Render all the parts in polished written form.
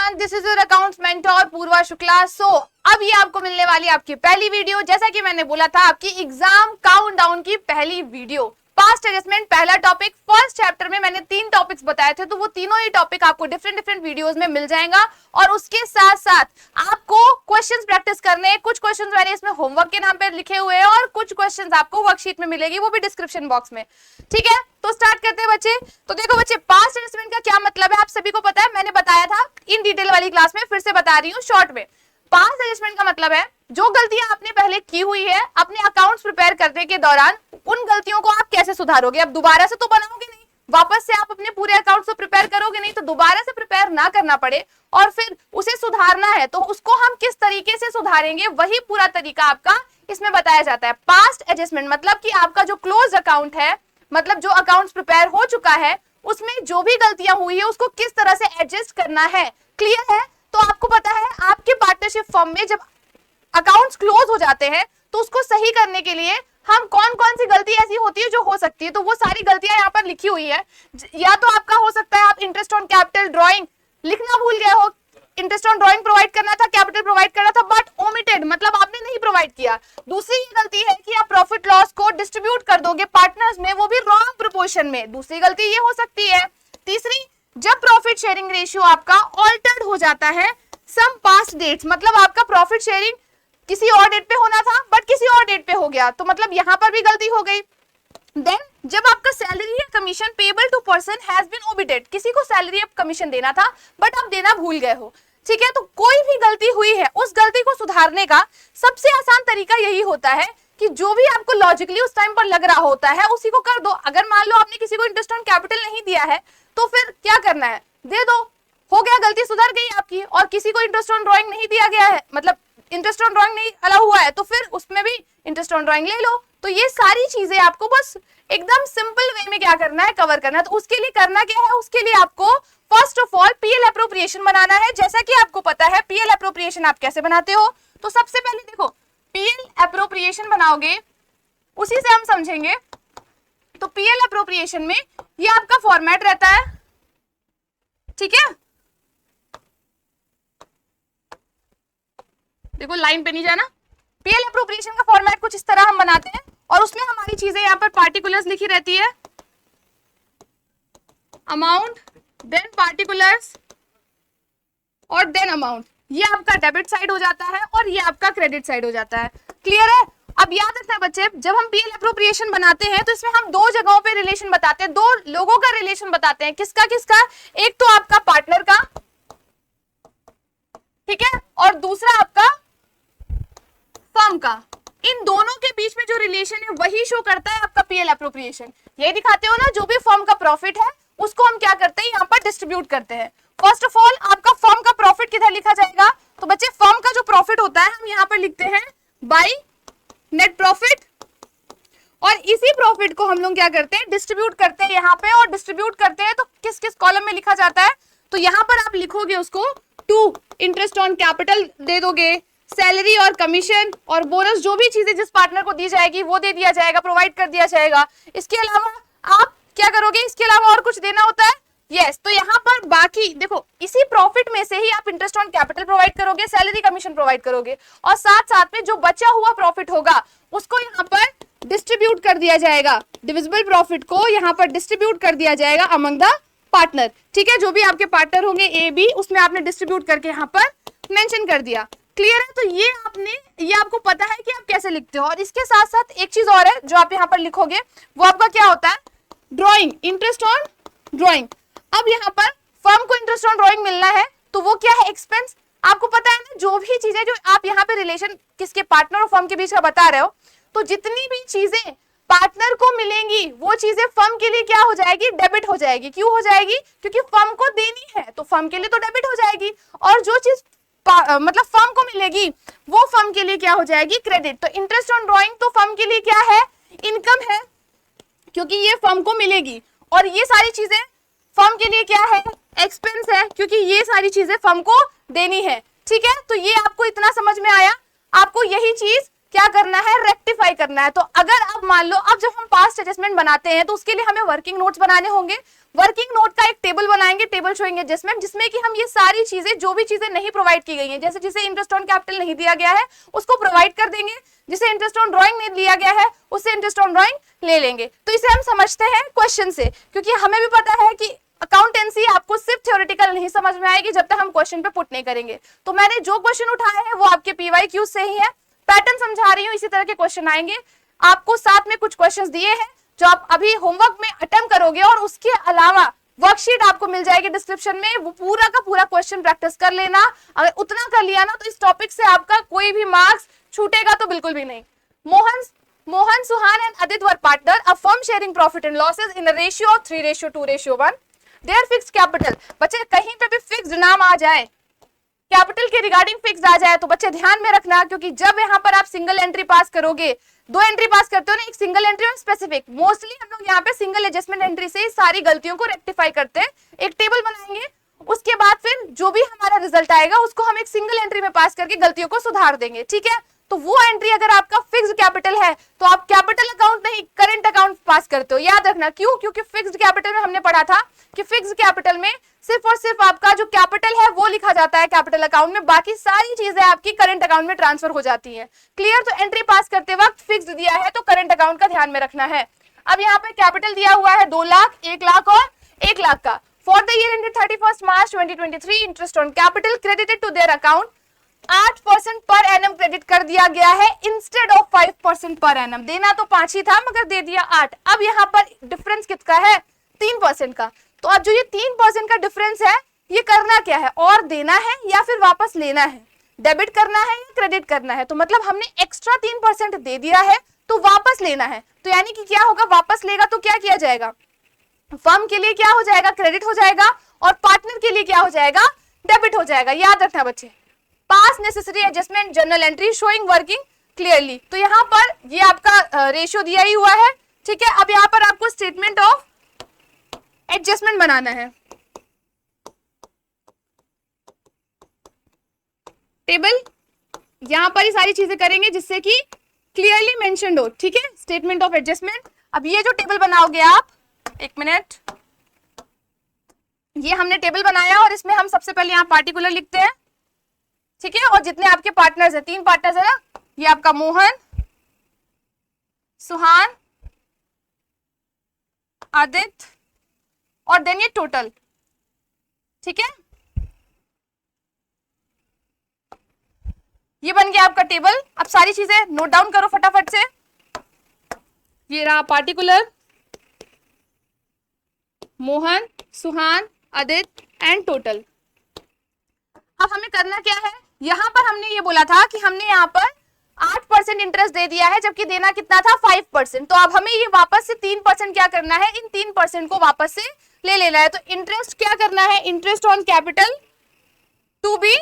Everyone, this is your accounts mentor Purva Shukla. So अब ये आपको मिलने वाली आपकी पहली वीडियो, जैसा कि मैंने बोला था आपकी एग्जाम काउंटडाउन की पहली वीडियो। पास्ट एडजस्टमेंट पहला टॉपिक, फर्स्ट चैप्टर में मैंने 3 टॉपिक्स बताए थे, तो वो तीनों ही टॉपिक आपको डिफरेंट वीडियोस में मिल जाएगा। और उसके साथ साथ आपको क्वेश्चंस प्रैक्टिस करने, कुछ क्वेश्चंस मैंने इसमें होमवर्क के नाम पे लिखे हुए हैं और कुछ क्वेश्चंस आपको वर्कशीट में मिलेगी, वो भी डिस्क्रिप्शन बॉक्स में। ठीक है, तो स्टार्ट करते हैं बच्चे। तो देखो बच्चे, पास्ट एडजस्टमेंट का क्या मतलब है आप सभी को पता है, मैंने बताया था इन डिटेल वाली क्लास में, फिर से बता रही हूँ शॉर्ट में। पास्ट एडजस्टमेंट का मतलब है जो गलतियां आपने पहले की हुई है अपने अकाउंट्स प्रिपेयर करने के दौरान, उन गलतियों को आप कैसे सुधारोगे। अब दोबारा से तो बनाओगे नहीं, वापस से आप अपने पूरे अकाउंट्स को प्रिपेयर करोगे नहीं, तो दोबारा से प्रिपेयर ना करना पड़े और फिर उसे सुधारना है तो उसको हम किस तरीके से सुधारेंगे, वही पूरा तरीका आपका इसमें बताया जाता है। पास्ट एडजस्टमेंट मतलब कि आपका जो क्लोज अकाउंट है, मतलब जो अकाउंट्स प्रिपेयर हो चुका है, उसमें जो भी गलतियां हुई है उसको किस तरह से एडजस्ट करना है। क्लियर है? तो आपको पता है आपके पार्टनरशिप फर्म में जब अकाउंट्स क्लोज हो जाते हैं तो उसको सही करने के लिए हम कौन कौन सी गलती ऐसी होती है जो हो सकती है, तो वो सारी गलतियां यहाँ पर लिखी हुई है। या तो आपका हो सकता है आप इंटरेस्ट ऑन कैपिटल ड्राइंग लिखना भूल गए हो, इंटरेस्ट ऑन ड्राइंग प्रोवाइड करना था, कैपिटल प्रोवाइड करना था, बट ओमिटेड मतलब आपने नहीं प्रोवाइड किया। दूसरी ये गलती है कि आप प्रॉफिट लॉस को डिस्ट्रीब्यूट कर दोगे पार्टनर्स में, वो भी रॉन्ग प्रोपोर्शन में, दूसरी गलती ये हो सकती है। तीसरी, जब प्रॉफिट शेयरिंग रेशियो आपका ऑल्टर्ड हो जाता है सम पास्ट डेट्स, मतलब आपका प्रॉफिट शेयरिंग किसी और डेट पे होना था बट किसी और डेट पे हो गया, तो मतलब यहां पर भी गलती हो गई। देन जब आपका सैलरी या commission payable to person has been omitted, किसी को सैलरी या कमीशन देना था बट आप देना भूल गए हो। ठीक है, तो कोई भी गलती हुई है उस गलती को सुधारने का सबसे आसान तरीका यही होता है कि जो भी आपको लॉजिकली उस टाइम पर लग रहा होता है उसी को कर दो। अगर मान लो आपने किसी को इंटरेस्ट ऑन कैपिटल नहीं दिया है तो फिर क्या करना है, दे दो, हो गया, गलती सुधर गई आपकी। और किसी को इंटरेस्ट ऑन ड्राइंग नहीं दिया गया है, मतलब इंटरेस्ट ऑन ड्राइंग नहीं अलाउ हुआ है, तो फिर उसमें भी इंटरेस्ट ऑन ड्राइंग ले लो। तो ये सारी चीजें आपको बस एकदम सिंपल वे में क्या करना है, कवर करना है। तो उसके लिए करना क्या है, उसके लिए आपको first of all PL appropriation बनाना है। जैसा कि आपको पता है पीएल एप्रोप्रिएशन आप कैसे बनाते हो, तो सबसे पहले देखो पीएल एप्रोप्रिएशन बनाओगे, उसी से हम समझेंगे। तो पीएल एप्रोप्रिएशन में ये आपका फॉर्मेट रहता है, ठीक है, देखो लाइन पे नहीं जाना। पीएल एप्रोप्रिएशन का फॉर्मेट कुछ इस तरह हम बनाते हैं और उसमें हमारी चीजें यहाँ पर पार्टिकुलर्स लिखी रहती है, अमाउंट, देन पार्टिकुलर्स और देन अमाउंट। ये आपका डेबिट साइड हो जाता है और ये आपका क्रेडिट साइड हो जाता है। क्लियर है? अब याद रखना बच्चे, जब हम पीएल एप्रोप्रिएशन बनाते हैं तो इसमें हम 2 जगहों पे रिलेशन बताते हैं, 2 लोगों का रिलेशन बताते हैं। किसका किसका? एक तो आपका पार्टनर का, ठीक है, और दूसरा आपका फर्म का। इन दोनों के बीच में जो रिलेशन है वही शो करता है आपका पीएल एप्रोप्रिएशन। ये दिखाते हो ना, जो भी फर्म का प्रॉफिट है उसको हम क्या करते हैं, यहाँ पर डिस्ट्रीब्यूट करते हैं। फर्स्ट ऑफ ऑल आपका फर्म का प्रॉफिट किधर लिखा जाएगा, तो बच्चे फर्म का जो प्रॉफिट होता है हम यहाँ पर लिखते हैं बाय नेट प्रॉफिट, और इसी प्रॉफिट को हम लोग क्या करते हैं, डिस्ट्रीब्यूट करते हैं यहाँ पे। और डिस्ट्रीब्यूट करते हैं तो किस किस कॉलम में लिखा जाता है, तो यहाँ पर आप लिखोगे उसको टू इंटरेस्ट ऑन कैपिटल दे दोगे, सैलरी और कमीशन और बोनस, जो भी चीजें जिस पार्टनर को दी जाएगी वो दे दिया जाएगा, प्रोवाइड कर दिया जाएगा। इसके अलावा आप क्या करोगे, इसके अलावा और कुछ देना होता है, यस। तो यहाँ पर बाकी देखो इसी प्रॉफिट में से ही आप इंटरेस्ट ऑन कैपिटल प्रोवाइड करोगे, सैलरी कमीशन प्रोवाइड करोगे, और साथ साथ में जो बचा हुआ प्रॉफिट होगा उसको यहाँ पर डिस्ट्रीब्यूट कर दिया जाएगा, डिविजिबल प्रॉफिट को यहाँ पर डिस्ट्रीब्यूट कर दिया जाएगा अमंग द पार्टनर। ठीक है, जो भी आपके पार्टनर होंगे ए बी, उसमें आपने डिस्ट्रीब्यूट करके यहाँ पर मेंशन कर दिया। क्लियर है? तो ये आपको पता है कि आप कैसे लिखते हो। और इसके साथ साथ एक चीज और है जो आप यहाँ पर लिखोगे, वो आपका क्या होता है, ड्राइंग, इंटरेस्ट ऑन ड्राइंग। अब यहाँ पर फर्म को इंटरेस्ट ऑन ड्राइंग मिलना है तो वो क्या है, एक्सपेंस। आपको पता है ना, जो भी चीजें जो आप यहाँ पे रिलेशन किसके, पार्टनर और फर्म के बीच का बता रहे हो, तो जितनी भी चीजें पार्टनर को मिलेंगी वो चीजें फर्म के लिए क्या हो जाएगी, डेबिट हो जाएगी। क्यों हो जाएगी, क्योंकि फर्म को देनी है तो फर्म के लिए तो डेबिट हो जाएगी, और जो चीज मतलब फर्म को मिलेगी वो फर्म के लिए क्या हो जाएगी, क्रेडिट। तो इंटरेस्ट ऑन ड्राइंग तो फर्म के लिए क्या है, इनकम है, क्योंकि ये फर्म को मिलेगी, और ये सारी चीजें फर्म के लिए क्या है, एक्सपेंस है, क्योंकि ये सारी चीजें फर्म को देनी है। ठीक है, तो ये आपको इतना समझ में आया। आपको यही चीज क्या करना है, रेक्टिफाई करना है। तो अगर अब मान लो अब जब हम पास्ट एडजस्टमेंट बनाते हैं तो उसके लिए हमें वर्किंग नोट्स बनाने होंगे। वर्किंग नोट का एक टेबल बनाएंगे, टेबल शोइंग एडजस्टमेंट, जिसमें कि हम ये सारी चीजें, जो भी चीजें नहीं प्रोवाइड की गई हैं, जैसे जिसे इंटरेस्ट ऑन कैपिटल नहीं दिया गया है उसको प्रोवाइड कर देंगे, जिसे इंटरेस्ट ऑन ड्राइंग नहीं दिया गया है उससे इंटरेस्ट ऑन ड्राइंग ले लेंगे। तो इसे हम समझते हैं क्वेश्चन से, क्योंकि हमें भी पता है कि अकाउंटेंसी आपको सिर्फ थ्योरेटिकल नहीं समझ में आएगी जब तक हम क्वेश्चन पे पुट नहीं करेंगे। तो मैंने जो क्वेश्चन उठाए हैं वो आपके PYQ से ही है, पैटर्न समझा रही हूँ, इसी तरह के क्वेश्चन आएंगे। आपको साथ में कुछ क्वेश्चंस दिए हैं जो आप अभी होमवर्क में अटेम्प्ट करोगे, और उसके अलावा वर्कशीट आपको मिल जाएगी डिस्क्रिप्शन में, वो पूरा का पूरा क्वेश्चन प्रैक्टिस कर लेना। अगर उतना कर लिया ना तो इस टॉपिक से आपका कोई भी मार्क्स छूटेगा तो बिल्कुल भी नहीं। Mohan, Suhan and Adit were partner, a firm sharing profit and losses in a ratio of 3:2:1। Their fixed capital, बच्चे कहीं पे भी फिक्स्ड नाम आ जाए, कैपिटल के रिगार्डिंग फिक्स आ जाए तो बच्चे ध्यान में रखना, क्योंकि जब यहाँ पर आप सिंगल एंट्री पास करोगे, 2 एंट्री पास करते हो ना, एक सिंगल एंट्री और स्पेसिफिक, मोस्टली हम लोग यहाँ पे सिंगल एडजस्टमेंट एंट्री से ही सारी गलतियों को रेक्टिफाई करते हैं। एक टेबल बनाएंगे, उसके बाद फिर जो भी हमारा रिजल्ट आएगा उसको हम एक सिंगल एंट्री में पास करके गलतियों को सुधार देंगे, ठीक है। तो वो एंट्री अगर आपका फिक्स्ड कैपिटल है तो आप कैपिटल अकाउंट नहीं करेंट अकाउंट पास करते हो, याद रखना। क्यों? क्योंकि फिक्स्ड कैपिटल में हमने पढ़ा था कि फिक्स्ड कैपिटल में सिर्फ और सिर्फ आपका जो कैपिटल है वो लिखा जाता है कैपिटल अकाउंट में, बाकी सारी चीजें आपकी करंट अकाउंट में ट्रांसफर हो जाती हैं। क्लियर? तो एंट्री पास करते वक्त फिक्स्ड दिया है तो करंट अकाउंट का ध्यान में रखना है। अब यहाँ पे कैपिटल दिया हुआ है 2 लाख, 1 लाख और 1 लाख का। For the year ended 31 March 2023 interest on capital credited to their account 8% per annum credit कर दिया गया है इंस्टेड ऑफ 5% पर एनम। देना तो 5 ही था मगर दे दिया 8। अब यहाँ पर डिफरेंस किसका है? 3% का। तो अब जो ये 3% का डिफरेंस है ये करना क्या है? और देना है या फिर वापस लेना है? डेबिट करना है या क्रेडिट करना है? तो मतलब हमने एक्स्ट्रा 3% दे दिया है तो वापस लेना है। तो यानी कि क्या होगा? वापस लेगा तो क्या किया जाएगा? फर्म के लिए क्या हो जाएगा? क्रेडिट हो जाएगा, और पार्टनर के लिए क्या हो जाएगा? डेबिट हो जाएगा। याद रखना बच्चे। पास necessary adjustment journal entry showing working clearly. तो यहाँ पर ये आपका रेशियो दिया ही हुआ है, ठीक है। अब यहाँ पर आपको स्टेटमेंट ऑफ एडजस्टमेंट बनाना है। टेबल यहाँ पर ही सारी चीजें करेंगे जिससे कि क्लियरली मेंशन्ड हो, ठीक है। Statement of adjustment. अब ये जो टेबल बनाओगे आप, 1 मिनट, ये हमने टेबल बनाया और इसमें हम सबसे पहले यहाँ पार्टिकुलर लिखते हैं, ठीक है। और जितने आपके पार्टनर्स हैं, 3 पार्टनर्स है ना, ये आपका मोहन, सुहान, आदित्य और देन ये टोटल, ठीक है। ये बन गया आपका टेबल। अब सारी चीजें नोट डाउन करो फटाफट से। ये रहा particular, Mohan, Suhan, Aditya and total. अब हमें करना क्या है? यहां पर हमने ये बोला था कि हमने यहाँ पर 8% इंटरेस्ट दे दिया है, जबकि देना कितना था? 5%। तो अब हमें ये वापस से 3% क्या करना है? इन 3% को वापस से ले लेना है। तो इंटरेस्ट क्या करना है? Interest on capital to be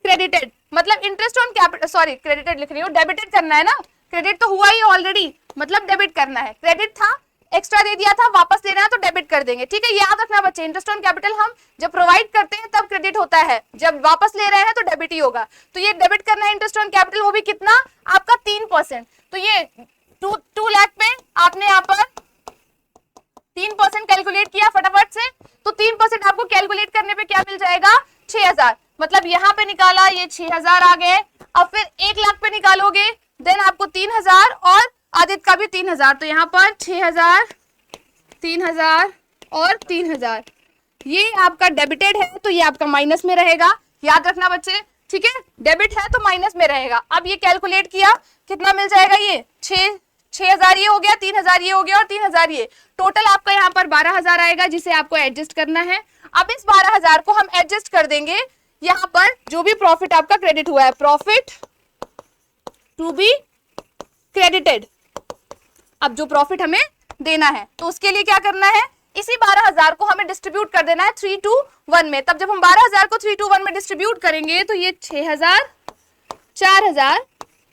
credited, मतलब interest on capital, sorry credited लिख रही हूँ, डेबिटेड करना है ना। क्रेडिट तो हुआ ही ऑलरेडी, मतलब डेबिट करना है। क्रेडिट था, एक्स्ट्रा दे दिया था, वापस लेना है तो डेबिट कर देंगे, ठीक है। याद रखना बच्चे, इंटरेस्ट ऑन कैपिटल हम जब प्रोवाइड करते हैं तब क्रेडिट होता है, जब वापस ले रहे हैं तो डेबिट ही होगा। तो ये डेबिट करना है इंटरेस्ट ऑन कैपिटल, वो भी कितना? आपका 3%। तो ये 2 लाख पे आपने यहाँ पर 3% कैलकुलेट किया फटाफट से, तो 3% आपको कैलकुलेट करने पे क्या मिल जाएगा? 6000। मतलब यहाँ पे निकाला, ये 6000 आ गए। अब फिर 1 लाख पे निकालोगे, देन आपको 3000 और आदित्य का भी 3000। तो यहाँ पर 6000, 3000 और 3000, ये आपका डेबिटेड है तो ये आपका माइनस में रहेगा। याद रखना बच्चे, ठीक है। डेबिट है तो माइनस में रहेगा। अब ये कैलकुलेट किया, कितना मिल जाएगा? ये 6000 ये हो गया, 3000 ये हो गया और 3000 ये, टोटल आपका यहाँ पर 12000 आएगा, जिसे आपको एडजस्ट करना है। अब इस 12000 को हम एडजस्ट कर देंगे यहाँ पर जो भी प्रॉफिट आपका क्रेडिट हुआ है, प्रॉफिट टू बी क्रेडिटेड। अब जो प्रॉफिट हमें देना है तो उसके लिए क्या करना है? इसी 12000 को हमें डिस्ट्रीब्यूट कर देना है 3:1 में। तब जब हम 12000 को 3:1 में डिस्ट्रीब्यूट करेंगे तो ये 6000, 4000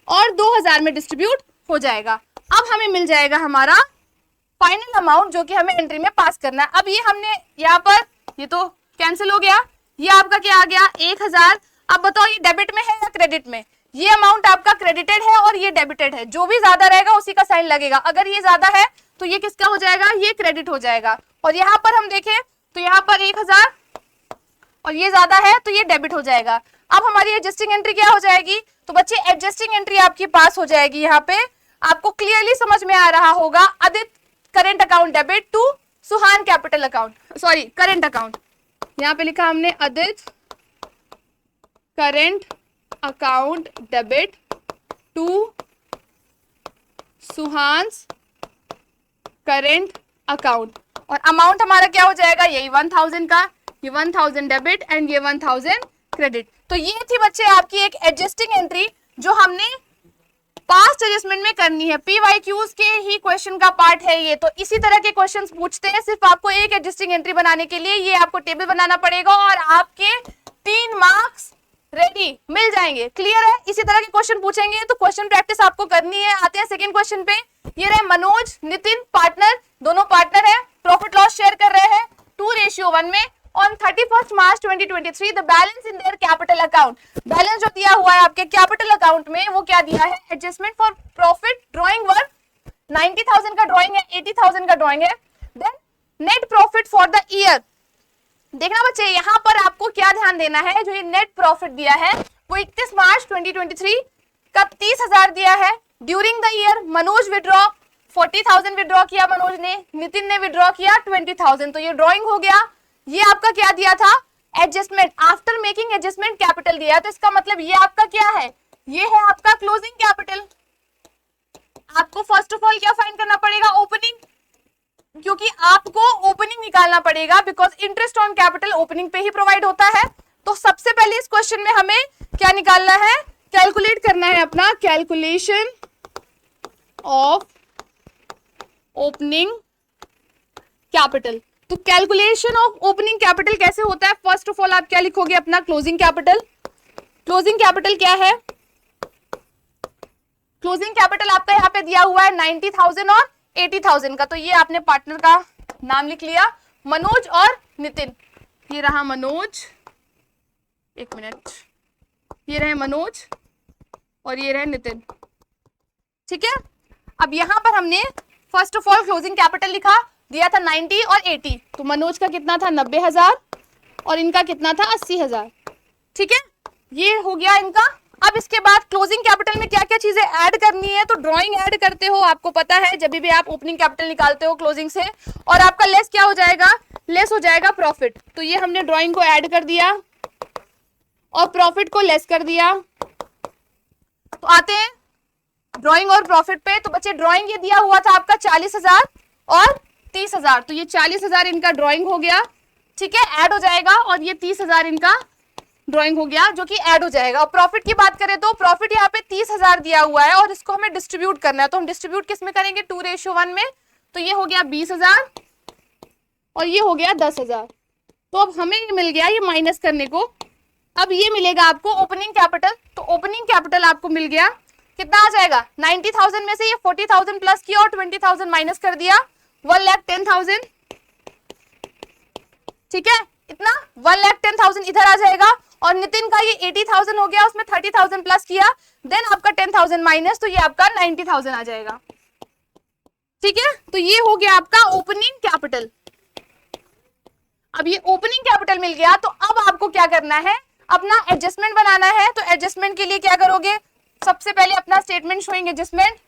और 2000 में डिस्ट्रीब्यूट हो जाएगा। अब हमें मिल जाएगा हमारा फाइनल अमाउंट जो कि हमें एंट्री में पास करना है। अब ये हमने यहाँ पर, ये तो कैंसिल हो गया, ये आपका क्या आ गया? 1000। अब बताओ ये डेबिट में है या क्रेडिट में? ये अमाउंट आपका क्रेडिटेड है और ये डेबिटेड है। जो भी ज्यादा रहेगा उसी का साइन लगेगा। अगर ये ज्यादा है तो ये किसका हो जाएगा, ये क्रेडिट हो जाएगा। और यहाँ पर हम देखें तो यहाँ पर 1000 और ये ज्यादा है तो ये डेबिट हो जाएगा। अब हमारी एडजस्टिंग एंट्री क्या हो जाएगी, तो बच्चे एडजस्टिंग एंट्री आपकी पास हो जाएगी। यहाँ पे आपको क्लियरली समझ में आ रहा होगा, Aditya current account debit to Suhan capital account, sorry current account, यहाँ पे लिखा हमने Aditya current account debit to Suhan's current account, और अमाउंट हमारा क्या हो जाएगा, यही 1000 का, ये 1000 डेबिट एंड ये 1000 क्रेडिट। तो ये थी बच्चे आपकी एक एडजस्टिंग एंट्री जो हमने पास्ट एडजस्टमेंट में करनी है। पीवाईक्यूज के ही क्वेश्चन का पार्ट है ये। तो इसी तरह के क्वेश्चंस पूछते हैं, सिर्फ आपको एक एडजस्टिंग एंट्री बनाने के लिए ये आपको टेबल बनाना पड़ेगा और आपके 3 मार्क्स रेडी मिल जाएंगे। क्लियर है, इसी तरह के क्वेश्चन पूछेंगे तो क्वेश्चन प्रैक्टिस आपको करनी है। आते हैं सेकंड क्वेश्चन पे। ये रहे मनोज नितिन पार्टनर, दोनों पार्टनर है, प्रॉफिट लॉस शेयर कर रहे हैं 2:1 में। On 31st March 2023 the balance in their capital account, balance जो दिया हुआ है आपके कैपिटल अकाउंट में वो क्या दिया है, adjustment for profit drawing work 90,000 का ड्रॉइंग है, 80,000 का ड्रॉइंग है। Then net profit for the year, देखना बच्चे यहाँ पर आपको क्या ध्यान देना है, जो ये नेट प्रॉफिट दिया है वो 31 मार्च 2023 का 30,000 दिया है। During the year Manoj withdraw 40,000 withdraw किया मनोज ने, नितिन ने विड्रॉ किया 20,000, तो ये ड्रॉइंग हो गया। ये आपका क्या दिया था, adjustment after making adjustment capital दिया है, तो इसका मतलब ये आपका क्या है, ये है आपका क्लोजिंग कैपिटल। आपको फर्स्ट ऑफ ऑल क्या फाइंड करना पड़ेगा, ओपनिंग, क्योंकि आपको ओपनिंग निकालना पड़ेगा because interest on capital opening पे ही प्रोवाइड होता है। तो सबसे पहले इस क्वेश्चन में हमें क्या निकालना है, कैलकुलेट करना है अपना कैलकुलेशन ऑफ ओपनिंग कैपिटल। तो कैलकुलेशन ऑफ ओपनिंग कैपिटल कैसे होता है, फर्स्ट ऑफ ऑल आप क्या लिखोगे, अपना क्लोजिंग कैपिटल। क्लोजिंग कैपिटल क्या है, क्लोजिंग कैपिटल आपका यहाँ पे दिया हुआ है 90,000 और 80,000 का, तो ये आपने पार्टनर का नाम लिख लिया, मनोज और नितिन। ये रहा मनोज, एक मिनट, ये रहे मनोज और ये रहे नितिन, ठीक है। अब यहां पर हमने first of all closing capital लिखा, दिया था 90 और 80, तो मनोज का कितना था 90,000 और इनका कितना था 80,000, ठीक है, ये हो गया इनका। अब इसके बाद क्लोजिंग कैपिटल में क्या क्या चीजें ऐड करनी है, तो ड्राइंग ऐड करते हो, आपको पता है जब भी आप ओपनिंग कैपिटल निकालते हो क्लोजिंग से, और आपका लेस क्या हो जाएगा, लेस हो जाएगा प्रॉफिट। तो ये हमने ड्राइंग को ऐड कर दिया और प्रॉफिट को लेस कर दिया। तो आते हैं ड्राइंग और प्रॉफिट पे। तो बच्चे ड्राइंग ये दिया हुआ था आपका 40,000 और 30,000, तो ये 40,000 इनका ड्राइंग हो गया, ठीक है, ऐड हो जाएगा, और ये 30,000 इनका ड्राइंग हो गया जो कि ऐड हो जाएगा। और प्रॉफिट की बात करें तो प्रॉफिट यहाँ पे 30,000 दिया हुआ है और इसको हमें डिस्ट्रीब्यूट करना है, तो हम डिस्ट्रीब्यूट किस में करेंगे, 2:1 में। तो ये हो गया 20,000 और ये हो गया 10,000। तो अब हमें ये मिल गया, ये माइनस करने को अब ये मिलेगा आपको ओपनिंग कैपिटल। तो ओपनिंग कैपिटल आपको मिल गया, कितना आ जाएगा, 90,000 में से ये 40,000 प्लस किया और 20,000 माइनस कर दिया, 1,10,000, ठीक है, इतना 1,10,000 इधर आ जाएगा। और नितिन का ये 80,000 हो गया, उसमें 30,000 प्लस किया, देन आपका 10,000 माइनस, तो ये आपका 90,000 आ जाएगा, ठीक है। तो ये हो गया आपका ओपनिंग कैपिटल। अब ये ओपनिंग कैपिटल मिल गया, तो अब आपको क्या करना है, अपना एडजस्टमेंट बनाना है। तो एडजस्टमेंट के लिए क्या करोगे, सबसे पहले अपना स्टेटमेंट शोइंग एडजस्टमेंट,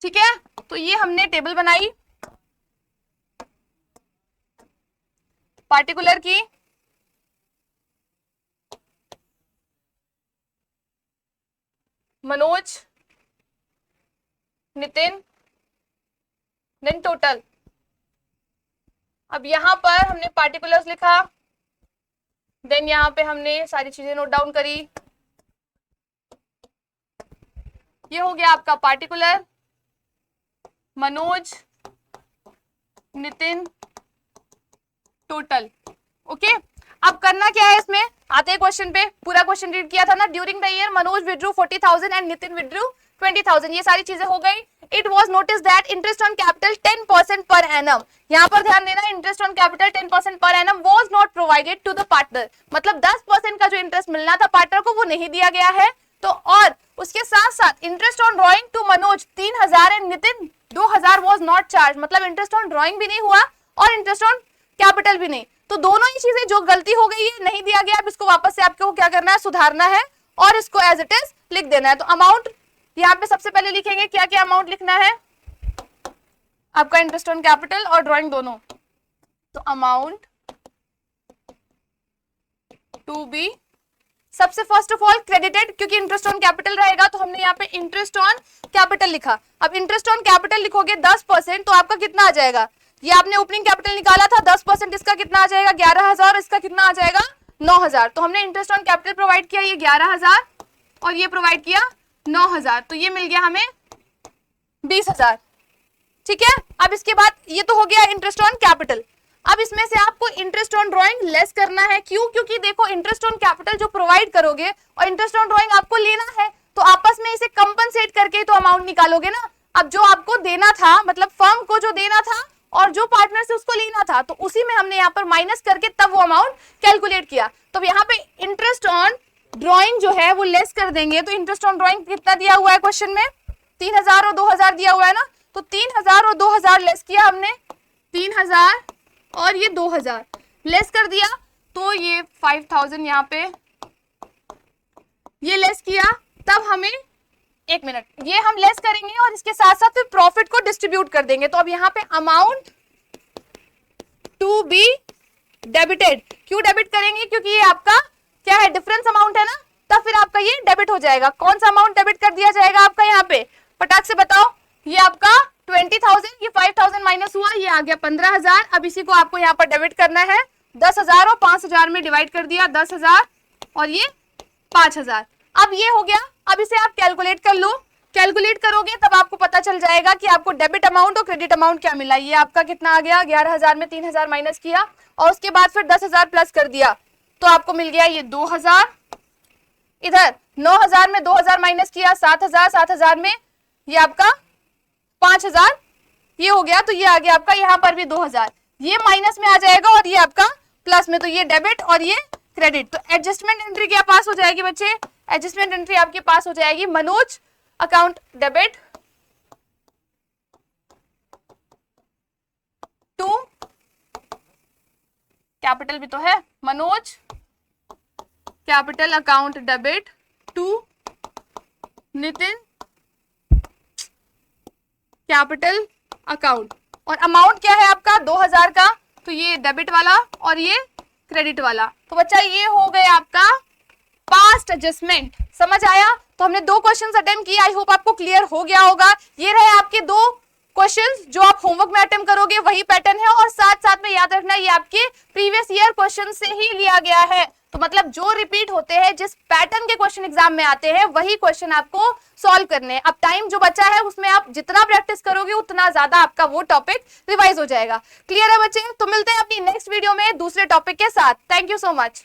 ठीक है। तो ये हमने टेबल बनाई पार्टिकुलर की, मनोज, नितिन, देन टोटल। अब यहां पर हमने पार्टिकुलर्स लिखा, देन यहां पे हमने सारी चीजें नोट डाउन करी। ये हो गया आपका particular, Manoj, Nitin, total, okay. अब करना क्या है, इसमें आते हैं क्वेश्चन पे। पूरा क्वेश्चन रीड किया था ना, during the year Manoj withdrew 40,000 and Nitin withdrew 20,000, ये सारी चीजें हो गई। It was notice that interest on capital 10% per annum, यहाँ पर ध्यान देना, interest on capital 10% per annum was not provided to the partner, मतलब 10% का जो इंटरेस्ट मिलना था पार्टनर को वो नहीं दिया गया है। तो और उसके साथ साथ interest on drawing to Manoj 3000 and Nitin 2000 was not charge, मतलब इंटरेस्ट ऑन ड्रॉइंग भी नहीं हुआ और इंटरेस्ट ऑन कैपिटल भी नहीं। तो दोनों ही चीजें जो गलती हो गई है, नहीं दिया गया, अब इसको वापस से आपको क्या करना है, सुधारना है और इसको एज इट इज लिख देना है। तो अमाउंट यहाँ पे सबसे पहले लिखेंगे, क्या क्या अमाउंट लिखना है आपका, इंटरेस्ट ऑन कैपिटल और ड्रॉइंग दोनों। तो अमाउंट टू बी सबसे फर्स्ट ऑफ ऑल क्रेडिटेड, क्योंकि इंटरेस्ट ऑन कैपिटल रहेगा तो हमने यहाँ पे इंटरेस्ट ऑन कैपिटल लिखा। अब इंटरेस्ट ऑन कैपिटल लिखोगे 10% तो आपका कितना आ जाएगा, ये आपने ओपनिंग कैपिटल निकाला था 10%, इसका कितना आ जाएगा 11,000, इसका कितना आ जाएगा 9,000। तो हमने इंटरेस्ट ऑन कैपिटल प्रोवाइड किया ये 11,000 और ये प्रोवाइड किया 9,000, तो ये मिल गया हमें 20,000। ठीक है, अब इसके बाद ये तो हो गया इंटरेस्ट ऑन कैपिटल। अब इसमें से आपको इंटरेस्ट ऑन ड्रॉइंग लेस करना है, क्यों, क्योंकि देखो इंटरेस्ट ऑन कैपिटल जो प्रोवाइड करोगे और इंटरेस्ट ऑन ड्रॉइंग आपको लेना है तो आपस में इसे कंपनसेट करके तो अमाउंट निकालोगे ना। अब जो आपको देना था, मतलब फर्म को जो देना था और जो पार्टनर से उसको लेना था, तो उसी में हमने यहाँ पर माइनस करके तब वो अमाउंट कैलकुलेट किया। तो यहाँ पे इंटरेस्ट ऑन ड्रॉइंग जो है वो लेस कर देंगे, तो इंटरेस्ट ऑन ड्रॉइंग कितना दिया हुआ है क्वेश्चन में, 3000 और 2000 दिया हुआ है ना, तो 3000 और 2000 लेस किया हमने, 3000 और ये 2000 लेस कर दिया, तो ये 5000 यहाँ पे ये लेस किया, तब हमें एक मिनट ये हम लेस करेंगे और इसके साथ साथ फिर प्रॉफिट को डिस्ट्रीब्यूट कर देंगे। तो अब यहाँ पे अमाउंट टू बी डेबिटेड, क्यों डेबिट करेंगे, क्योंकि ये आपका क्या है, डिफरेंस अमाउंट है ना, तब फिर आपका ये डेबिट हो जाएगा। कौन सा अमाउंट डेबिट कर दिया जाएगा आपका यहाँ पे, फटाक से बताओ, ये आपका 20,000, ये 5,000 माइनस हुआ, ये आ गया 15,000। अब इसी को आपको यहाँ पर डेबिट करना है, 10,000 और 5,000 में डिवाइड कर दिया, 10,000 और ये 5,000। अब ये हो गया, अब इसे आप कैलकुलेट कर लो, कैलकुलेट करोगे तब आपको पता चल जाएगा कि आपको डेबिट अमाउंट और क्रेडिट अमाउंट क्या मिला। ये आपका कितना आ गया, 11,000 में 3,000 माइनस किया और उसके बाद फिर 10,000 प्लस कर दिया, तो आपको मिल गया ये 2,000। इधर 9,000 में 2,000 माइनस किया, 7,000, 7,000 में ये आपका 5,000, ये हो गया, तो ये आ गया आपका यहाँ पर भी 2,000, ये माइनस में आ जाएगा और ये आपका प्लस में, तो ये डेबिट और ये क्रेडिट। तो एडजस्टमेंट एंट्री क्या पास हो जाएगी बच्चे, एडजस्टमेंट एंट्री आपके पास हो जाएगी, Manoj account debit to capital भी तो है, Manoj capital account debit to Nitin capital account, और अमाउंट क्या है आपका 2,000 का, तो ये डेबिट वाला और ये क्रेडिट वाला। तो बच्चा ये हो गया आपका पास्ट एडजस्टमेंट, समझ आया। तो हमने 2 क्वेश्चंस अटेम्प्ट किए, आई होप आपको क्लियर हो गया होगा। ये रहे आपके 2 क्वेश्चंस जो आप होमवर्क में अटेम्प्ट करोगे, वही पैटर्न है, और साथ साथ में याद रखना ये आपके प्रीवियस ईयर क्वेश्चन से ही लिया गया है। तो मतलब जो रिपीट होते हैं, जिस पैटर्न के क्वेश्चन एग्जाम में आते हैं, वही क्वेश्चन आपको सॉल्व करने हैं। अब टाइम जो बचा है उसमें आप जितना प्रैक्टिस करोगे उतना ज्यादा आपका वो टॉपिक रिवाइज हो जाएगा। क्लियर है बच्चे, तो मिलते हैं अपनी नेक्स्ट वीडियो में दूसरे टॉपिक के साथ। Thank you so much.